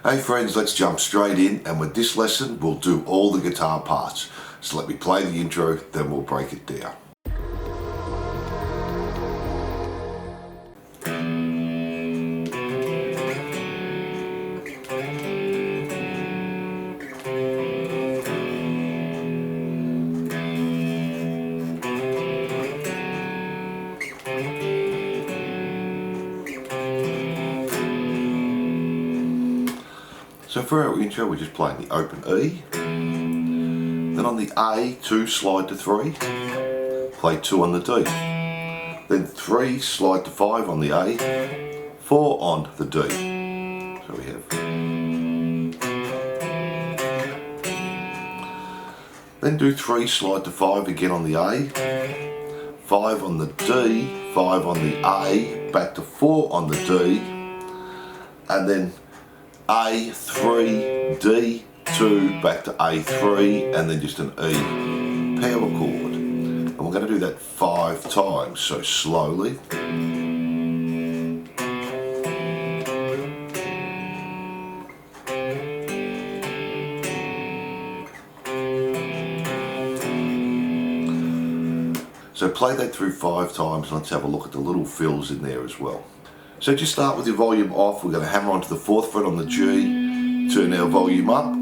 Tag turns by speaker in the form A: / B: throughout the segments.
A: Hey friends, let's jump straight in, and with this lesson we'll do all the guitar parts. So let me play the intro, then we'll break it down. So for our intro, we're just playing the open E. Then on the A, 2 slide to 3, play 2 on the D. Then 3 slide to 5 on the A, 4 on the D. So we have. Then do 3 slide to 5 again on the A, 5 on the D, 5 on the A, back to 4 on the D, and then A, 3, D, 2, back to A3, and then just an E power chord. And we're going to do that 5 times, so slowly. So play that through 5 times, and let's have a look at the little fills in there as well. So just start with your volume off. We're going to hammer onto the 4th fret on the G, turn our volume up.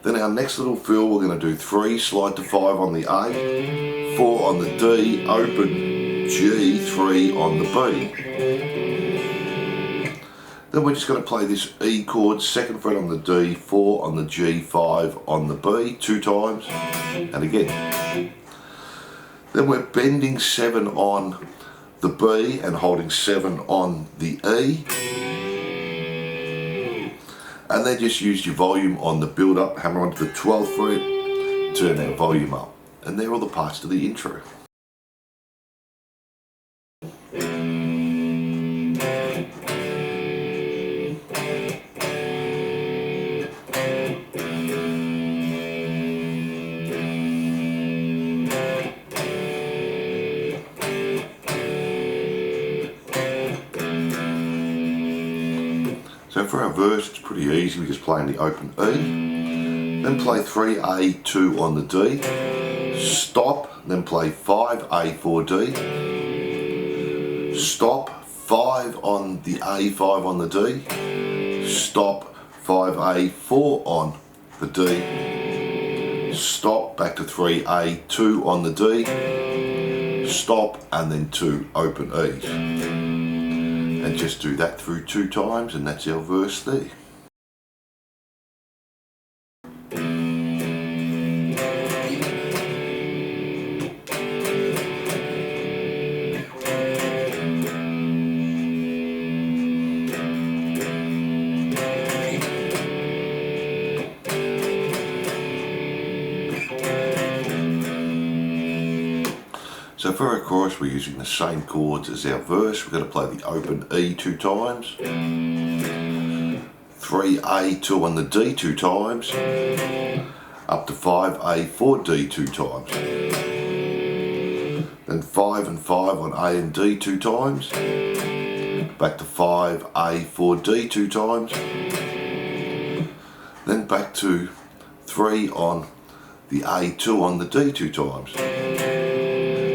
A: Then our next little fill, we're going to do 3 slide to 5 on the A, 4 on the D, open G, 3 on the B. Then we're just going to play this E chord, 2nd fret on the D, 4 on the G, 5 on the B, 2 times, and again. Then we're bending 7 on the B and holding 7 on the E, and then just use your volume on the build up, hammer onto the 12th fret, turn our volume up, and they're all the parts to the intro. So for our verse, it's pretty easy. We're just playing the open E, then play 3A, 2 on the D, stop, then play 5A, 4D, stop, 5 on the A, 5 on the D, stop, 5A, 4 on the D, stop, back to 3A, 2 on the D, stop, and then 2 open E's. And just do that through 2 times, and that's our verse there. So for our chorus, we're using the same chords as our verse. We're going to play the open E 2 times, 3A, 2 on the D 2 times, up to 5A, 4D 2 times, then 5 and 5 on A and D 2 times, back to 5A, 4D 2 times, then back to 3 on the A, 2 on the D 2 times.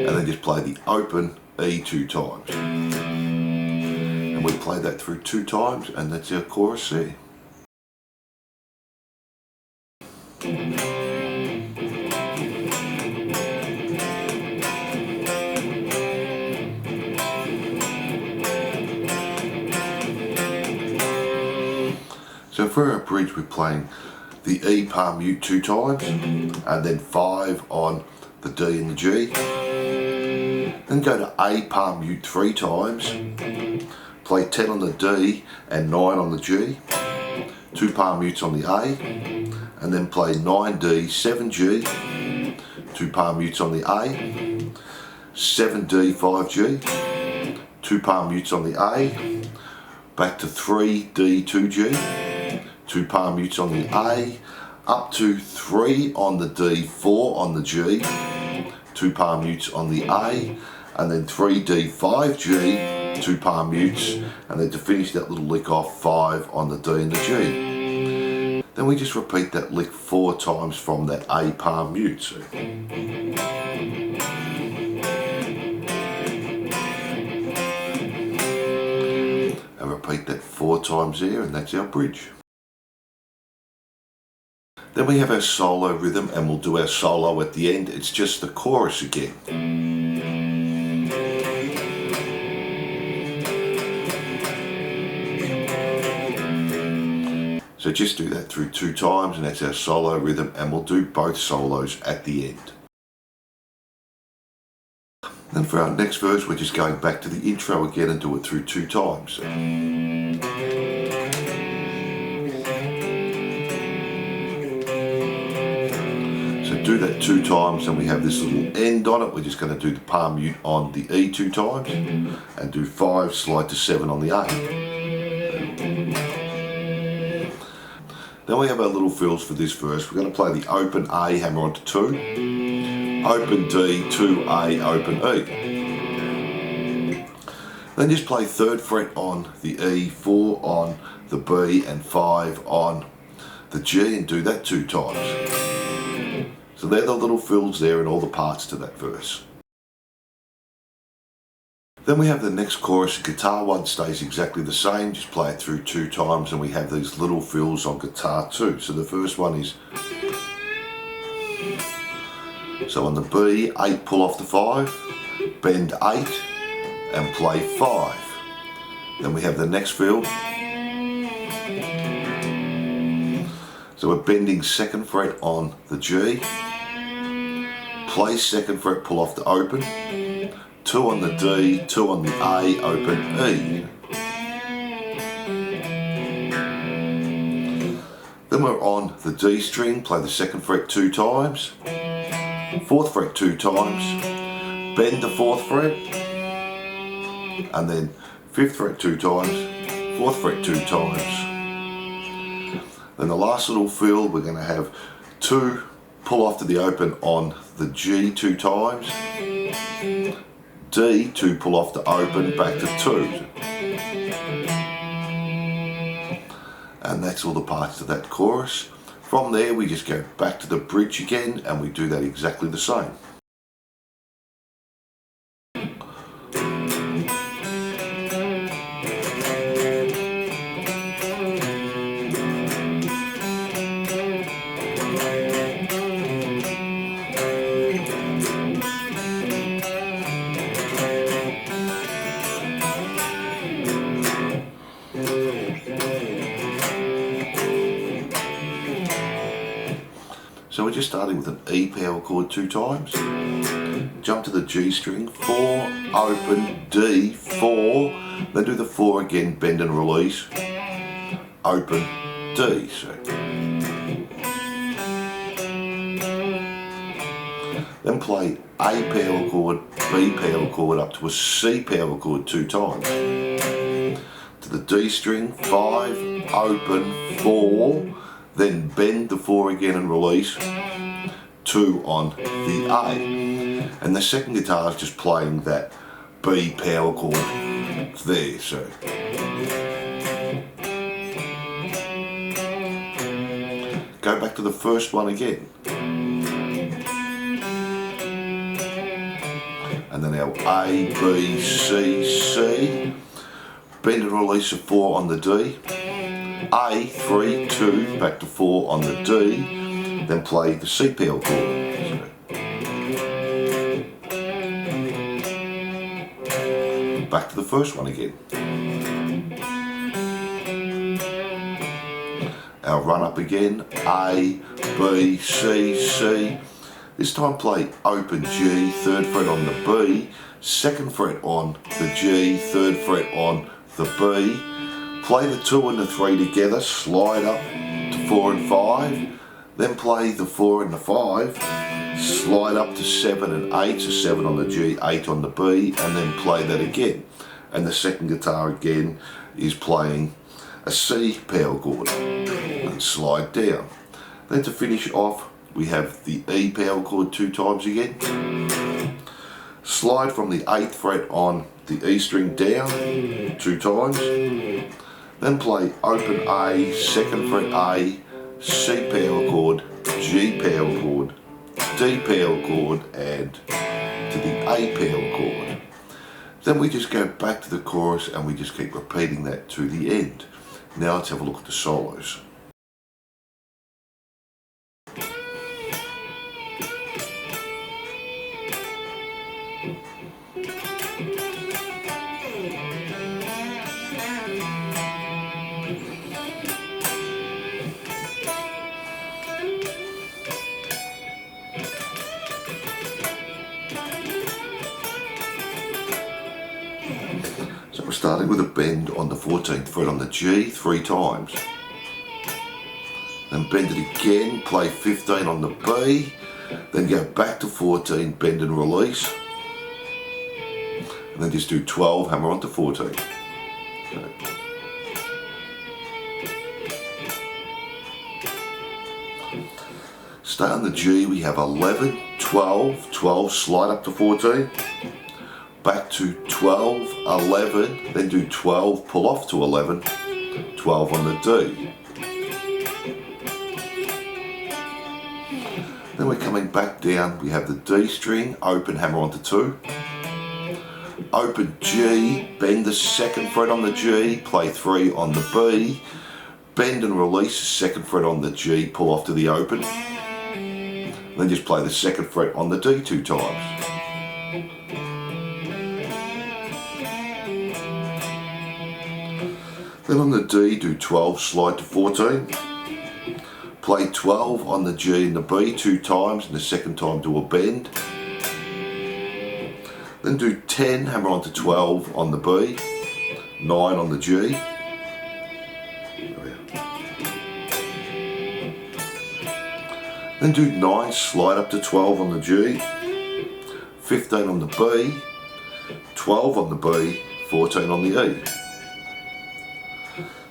A: And then just play the open E 2 times. And we play that through 2 times, and that's our chorus there. So for our bridge, we're playing the E palm mute 2 times, and then 5 on the D and the G. Then go to A palm mute 3 times, play 10 on the D and 9 on the G, 2 palm mutes on the A, and then play 9D, 7G, 2 palm mutes on the A, 7D, 5G, 2 palm mutes on the A, back to 3D, 2G, 2 palm mutes on the A, up to 3 on the D, 4 on the G, 2 palm mutes on the A, and then 3D, 5G, 2 palm mutes, and then to finish that little lick off, 5 on the D and the G. Then we just repeat that lick 4 times from that A palm mute. So. And repeat that 4 times there, and that's our bridge. Then we have our solo rhythm, and we'll do our solo at the end. It's just the chorus again. So just do that through 2 times, and that's our solo rhythm, and we'll do both solos at the end. Then for our next verse, we're just going back to the intro again and do it through 2 times. Do that 2 times, and we have this little end on it. We're just going to do the palm mute on the E 2 times and do 5, slide to 7 on the A. Then we have our little fills for this verse. We're going to play the open A, hammer onto 2, open D, 2 A, open E. Then just play 3rd fret on the E, 4 on the B and 5 on the G, and do that 2 times. So they're the little fills there and all the parts to that verse. Then we have the next chorus. The guitar one stays exactly the same, just play it through 2 times, and we have these little fills on guitar too. So the first one is, so on the B, 8 pull off the 5, bend 8 and play 5. Then we have the next fill. So we're bending 2nd fret on the G, play 2nd fret, pull off the open, 2 on the D, 2 on the A, open E. Then we're on the D string, play the 2nd fret 2 times, 4th fret 2 times, bend the 4th fret, and then 5th fret 2 times, 4th fret 2 times. Then the last little fill, we're going to have 2 pull off to the open on the G 2 times, D 2 pull off to open, back to 2. And that's all the parts to that chorus. From there we just go back to the bridge again, and we do that exactly the same. So we're just starting with an E power chord 2 times, jump to the G string, 4, open, D, 4, then do the 4 again, bend and release, open, D. So. Then play A power chord, B power chord up to a C power chord 2 times, to the D string, 5, open, 4, then bend the 4 again and release, 2 on the A. And the second guitar is just playing that B power chord there. So go back to the first one again. And then our A, B, C, C, bend and release a 4 on the D, A, 3, 2, back to 4 on the D, then play the C power chord. Back to the first one again. Our run up again, A, B, C, C. This time play open G, 3rd fret on the B, 2nd fret on the G, 3rd fret on the B. Play the 2 and the 3 together, slide up to 4 and 5, then play the 4 and the 5, slide up to 7 and 8, so 7 on the G, 8 on the B, and then play that again. And the second guitar again is playing a C power chord, and slide down. Then to finish off, we have the E power chord 2 times again, slide from the 8th fret on the E string down 2 times, then play open A, 2nd fret A, C power chord, G power chord, D power chord, and to the A power chord. Then we just go back to the chorus and we just keep repeating that to the end. Now let's have a look at the solos. So we're starting with a bend on the 14th fret on the G 3 times. Then bend it again, play 15 on the B, then go back to 14, bend and release. And then just do 12, hammer onto 14. Okay. Stay on the G, we have 11, 12, 12, slide up to 14. Back to 12, 11, then do 12, pull off to 11, 12 on the D. Then we're coming back down, we have the D string, open, hammer onto 2. Open G, bend the 2nd fret on the G, play 3 on the B, bend and release the 2nd fret on the G, pull off to the open. Then just play the 2nd fret on the D 2 times. Then on the D, do 12, slide to 14. Play 12 on the G and the B 2 times, and the 2nd time do a bend. Then do 10, hammer onto 12 on the B, 9 on the G. Then do 9, slide up to 12 on the G, 15 on the B, 12 on the B, 14 on the E.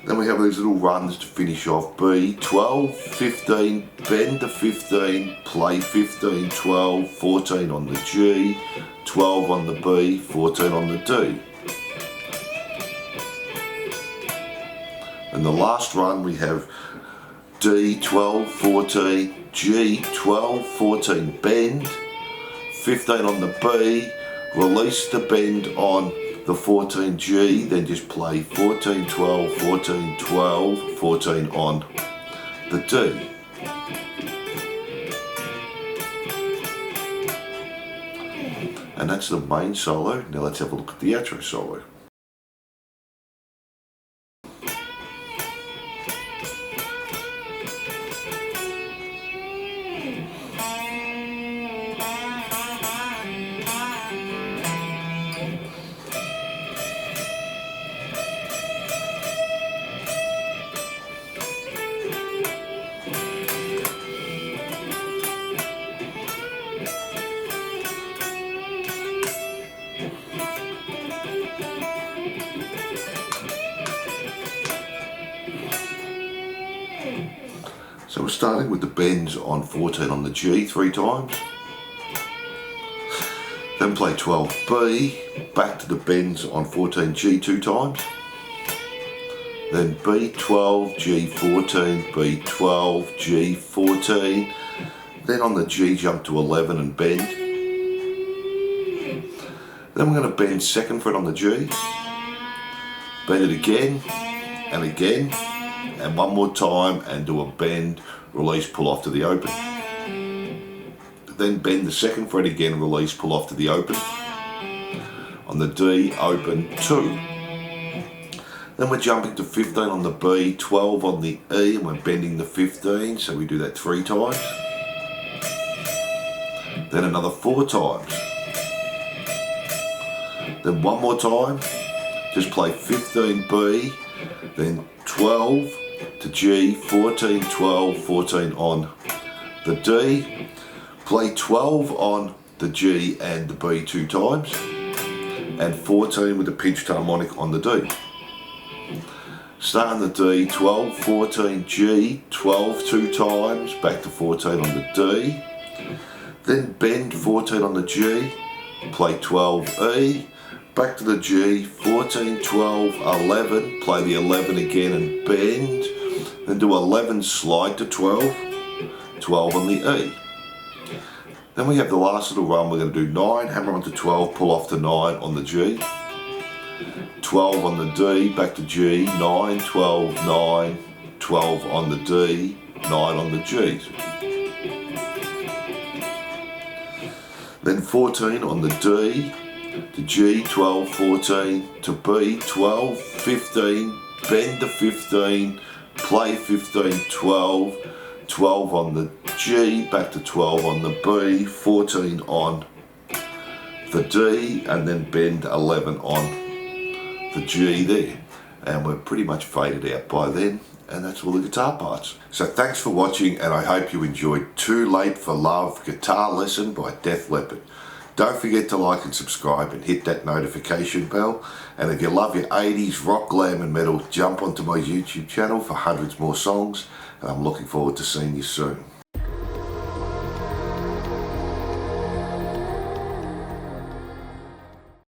A: Then we have these little runs to finish off. B, 12, 15, bend to 15, play 15, 12, 14 on the G, 12 on the B, 14 on the D. And the last run we have D, 12, 14, G, 12, 14, bend, 15 on the B, release the bend on the 14G, then just play 14, 12, 14, 12, 14 on the D. And that's the main solo. Now let's have a look at the outro solo. So we're starting with the bends on 14 on the G 3 times. Then play 12B, back to the bends on 14G 2 times. Then B12, G14, B12, G14. Then on the G jump to 11 and bend. Then we're going to bend 2nd fret on the G. Bend it again and again. And one more time and do a bend, release, pull off to the open. Then bend the 2nd fret again, release, pull off to the open. On the D, open 2. Then we're jumping to 15 on the B, 12 on the E, and we're bending the 15, so we do that 3 times. Then another 4 times. Then one more time, just play 15B, then 12 to G, 14, 12, 14 on the D, play 12 on the G and the B 2 times, and 14 with the pinched harmonic on the D. Start on the D, 12, 14, G, 12 2 times, back to 14 on the D, then bend 14 on the G, play 12 E, back to the G, 14, 12, 11, play the 11 again and bend, then do 11 slide to 12, 12 on the E. Then we have the last little run, we're going to do 9, hammer onto 12, pull off to 9 on the G, 12 on the D, back to G, 9, 12, 9, 12 on the D, 9 on the G. Then 14 on the D, to G, 12, 14, to B, 12, 15, bend to 15, play 15, 12, 12 on the G, back to 12 on the B, 14 on the D, and then bend 11 on the G there. And we're pretty much faded out by then, and that's all the guitar parts. So thanks for watching, and I hope you enjoyed Too Late for Love guitar lesson by Def Leppard. Don't forget to like and subscribe and hit that notification bell. And if you love your 80s rock, glam and metal, jump onto my YouTube channel for hundreds more songs. And I'm looking forward to seeing you soon.